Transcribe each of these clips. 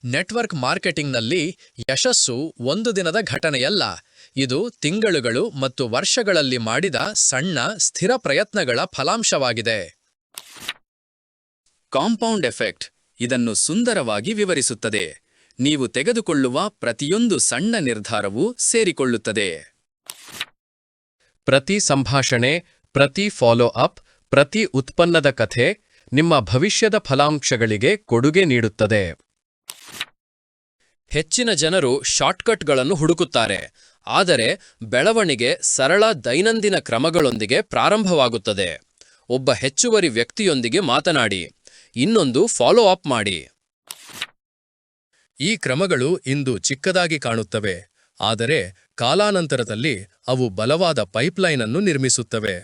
Network ಮಾರ್ಕೆಟಿಂಗ್ನಲ್ಲಿ ಯಶಸ್ಸು ಒಂದು ದಿನದ ಘಟನೆಯಲ್ಲ, ಇದು ತಿಂಗಳುಗಳು ಮತ್ತು ವರ್ಷಗಳಲ್ಲಿ ಮಾಡಿದ ಸಣ್ಣ ಸ್ಥಿರ ಪ್ರಯತ್ನಗಳ ಫಲಾಂಶವಾಗಿದೆ. ಕಾಂಪೌಂಡ್ ಎಫೆಕ್ಟ್ ಇದನ್ನು ಸುಂದರವಾಗಿ ವಿವರಿಸುತ್ತದೆ. ನೀವು ತೆಗೆದುಕೊಳ್ಳುವ ಪ್ರತಿಯೊಂದು ಸಣ್ಣ ನಿರ್ಧಾರವೂ ಸೇರಿಕೊಳ್ಳುತ್ತದೆ. ಪ್ರತಿ ಸಂಭಾಷಣೆ, ಪ್ರತಿ ಫಾಲೋ ಅಪ್, ಪ್ರತಿ ಉತ್ಪನ್ನದ ಕಥೆ ನಿಮ್ಮ ಭವಿಷ್ಯದ ಫಲಾಂಶಗಳಿಗೆ ಕೊಡುಗೆ ನೀಡುತ್ತದೆ. ಹೆಚ್ಚಿನ ಜನರು ಶಾರ್ಟ್ಕಟ್ಗಳನ್ನು ಹುಡುಕುತ್ತಾರೆ, ಆದರೆ ಬೆಳವಣಿಗೆ ಸರಳ ದೈನಂದಿನ ಕ್ರಮಗಳೊಂದಿಗೆ ಪ್ರಾರಂಭವಾಗುತ್ತದೆ. ಒಬ್ಬ ಹೆಚ್ಚುವರಿ ವ್ಯಕ್ತಿಯೊಂದಿಗೆ ಮಾತನಾಡಿ, ಇನ್ನೊಂದು ಫಾಲೋ ಅಪ್ ಮಾಡಿ. ಈ ಕ್ರಮಗಳು ಇಂದು ಚಿಕ್ಕದಾಗಿ ಕಾಣುತ್ತವೆ, ಆದರೆ ಕಾಲಾನಂತರದಲ್ಲಿ ಅವು ಬಲವಾದ ಪೈಪ್ಲೈನ್ ಅನ್ನು ನಿರ್ಮಿಸುತ್ತವೆ.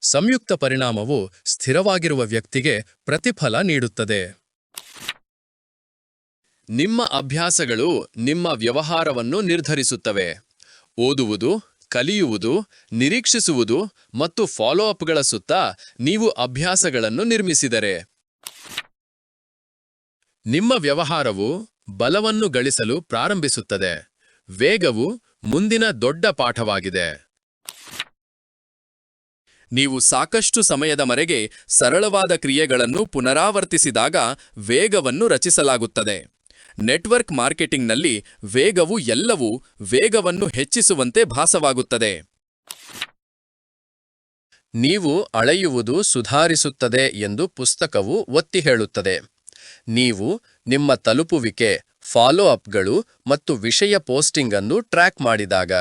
ಸಂಯುಕ್ತ ಪರಿಣಾಮವು ಸ್ಥಿರವಾಗಿರುವ ವ್ಯಕ್ತಿಗೆ ಪ್ರತಿಫಲ ನೀಡುತ್ತದೆ. ನಿಮ್ಮ ಅಭ್ಯಾಸಗಳು ನಿಮ್ಮ ವ್ಯವಹಾರವನ್ನು ನಿರ್ಧರಿಸುತ್ತವೆ. ಓದುವುದು, ಕಲಿಯುವುದು, ನಿರೀಕ್ಷಿಸುವುದು ಮತ್ತು ಫಾಲೋ ಅಪ್ಗಳ ಸುತ್ತ ನೀವು ಅಭ್ಯಾಸಗಳನ್ನು ನಿರ್ಮಿಸಿದರೆ ನಿಮ್ಮ ವ್ಯವಹಾರವು ಬಲವನ್ನು ಗಳಿಸಲು ಪ್ರಾರಂಭಿಸುತ್ತದೆ. ವೇಗವು ಮುಂದಿನ ದೊಡ್ಡ ಪಾಠವಾಗಿದೆ. ನೀವು ಸಾಕಷ್ಟು ಸಮಯದವರೆಗೆ ಸರಳವಾದ ಕ್ರಿಯೆಗಳನ್ನು ಪುನರಾವರ್ತಿಸಿದಾಗ ವೇಗವನ್ನು ರಚಿಸಲಾಗುತ್ತದೆ. ನೆಟ್ವರ್ಕ್ ಮಾರ್ಕೆಟಿಂಗ್ನಲ್ಲಿ ವೇಗವು ಎಲ್ಲವೂ ವೇಗವನ್ನು ಹೆಚ್ಚಿಸುವಂತೆ ಭಾಸವಾಗುತ್ತದೆ. ನೀವು ಅಳೆಯುವುದು ಸುಧಾರಿಸುತ್ತದೆ ಎಂದು ಪುಸ್ತಕವು ಒತ್ತಿ ಹೇಳುತ್ತದೆ. ನೀವು ನಿಮ್ಮ ತಲುಪುವಿಕೆ, ಫಾಲೋ ಅಪ್ಗಳು ಮತ್ತು ವಿಷಯ ಪೋಸ್ಟಿಂಗ್ ಅನ್ನು ಟ್ರ್ಯಾಕ್ ಮಾಡಿದಾಗ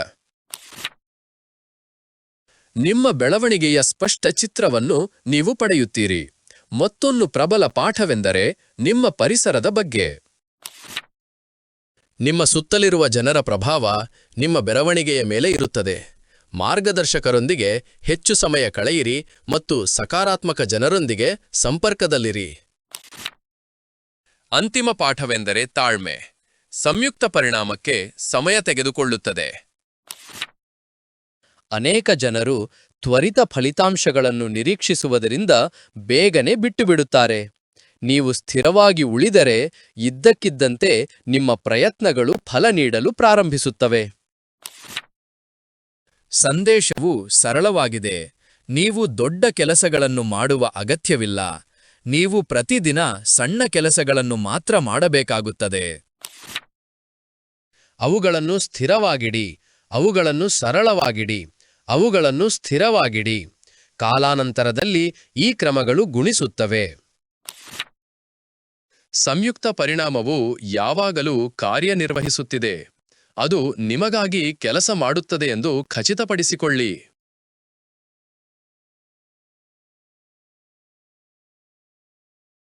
ನಿಮ್ಮ ಬೆಳವಣಿಗೆಯ ಸ್ಪಷ್ಟ ಚಿತ್ರವನ್ನು ನೀವು ಪಡೆಯುತ್ತೀರಿ. ಮತ್ತೊಂದು ಪ್ರಬಲ ಪಾಠವೆಂದರೆ ನಿಮ್ಮ ಪರಿಸರದ ಬಗ್ಗೆ. ನಿಮ್ಮ ಸುತ್ತಲಿರುವ ಜನರ ಪ್ರಭಾವ ನಿಮ್ಮ ಬೆಳವಣಿಗೆಯ ಮೇಲೆ ಇರುತ್ತದೆ. ಮಾರ್ಗದರ್ಶಕರೊಂದಿಗೆ ಹೆಚ್ಚು ಸಮಯ ಕಳೆಯಿರಿ ಮತ್ತು ಸಕಾರಾತ್ಮಕ ಜನರೊಂದಿಗೆ ಸಂಪರ್ಕದಲ್ಲಿರಿ. ಅಂತಿಮ ಪಾಠವೆಂದರೆ ತಾಳ್ಮೆ. ಸಂಯುಕ್ತ ಪರಿಣಾಮಕ್ಕೆ ಸಮಯ ತೆಗೆದುಕೊಳ್ಳುತ್ತದೆ. ಅನೇಕ ಜನರು ತ್ವರಿತ ಫಲಿತಾಂಶಗಳನ್ನು ನಿರೀಕ್ಷಿಸುವುದರಿಂದ ಬೇಗನೆ ಬಿಟ್ಟುಬಿಡುತ್ತಾರೆ. ನೀವು ಸ್ಥಿರವಾಗಿ ಉಳಿದರೆ ಇದ್ದಕ್ಕಿದ್ದಂತೆ ನಿಮ್ಮ ಪ್ರಯತ್ನಗಳು ಫಲ ನೀಡಲು ಪ್ರಾರಂಭಿಸುತ್ತವೆ. ಸಂದೇಶವು ಸರಳವಾಗಿದೆ. ನೀವು ದೊಡ್ಡ ಕೆಲಸಗಳನ್ನು ಮಾಡುವ ಅಗತ್ಯವಿಲ್ಲ. ನೀವು ಪ್ರತಿದಿನ ಸಣ್ಣ ಕೆಲಸಗಳನ್ನು ಮಾತ್ರ ಮಾಡಬೇಕಾಗುತ್ತದೆ. ಅವುಗಳನ್ನು ಸ್ಥಿರವಾಗಿಡಿ, ಅವುಗಳನ್ನು ಸರಳವಾಗಿಡಿ, ಅವುಗಳನ್ನು ಸ್ಥಿರವಾಗಿಡಿ. ಕಾಲಾನಂತರದಲ್ಲಿ ಈ ಕ್ರಮಗಳು ಗುಣಿಸುತ್ತವೆ. ಸಂಯುಕ್ತ ಪರಿಣಾಮವು ಯಾವಾಗಲೂ ಕಾರ್ಯನಿರ್ವಹಿಸುತ್ತಿದೆ. ಅದು ನಿಮಗಾಗಿ ಕೆಲಸ ಮಾಡುತ್ತದೆ ಎಂದು ಖಚಿತಪಡಿಸಿಕೊಳ್ಳಿ.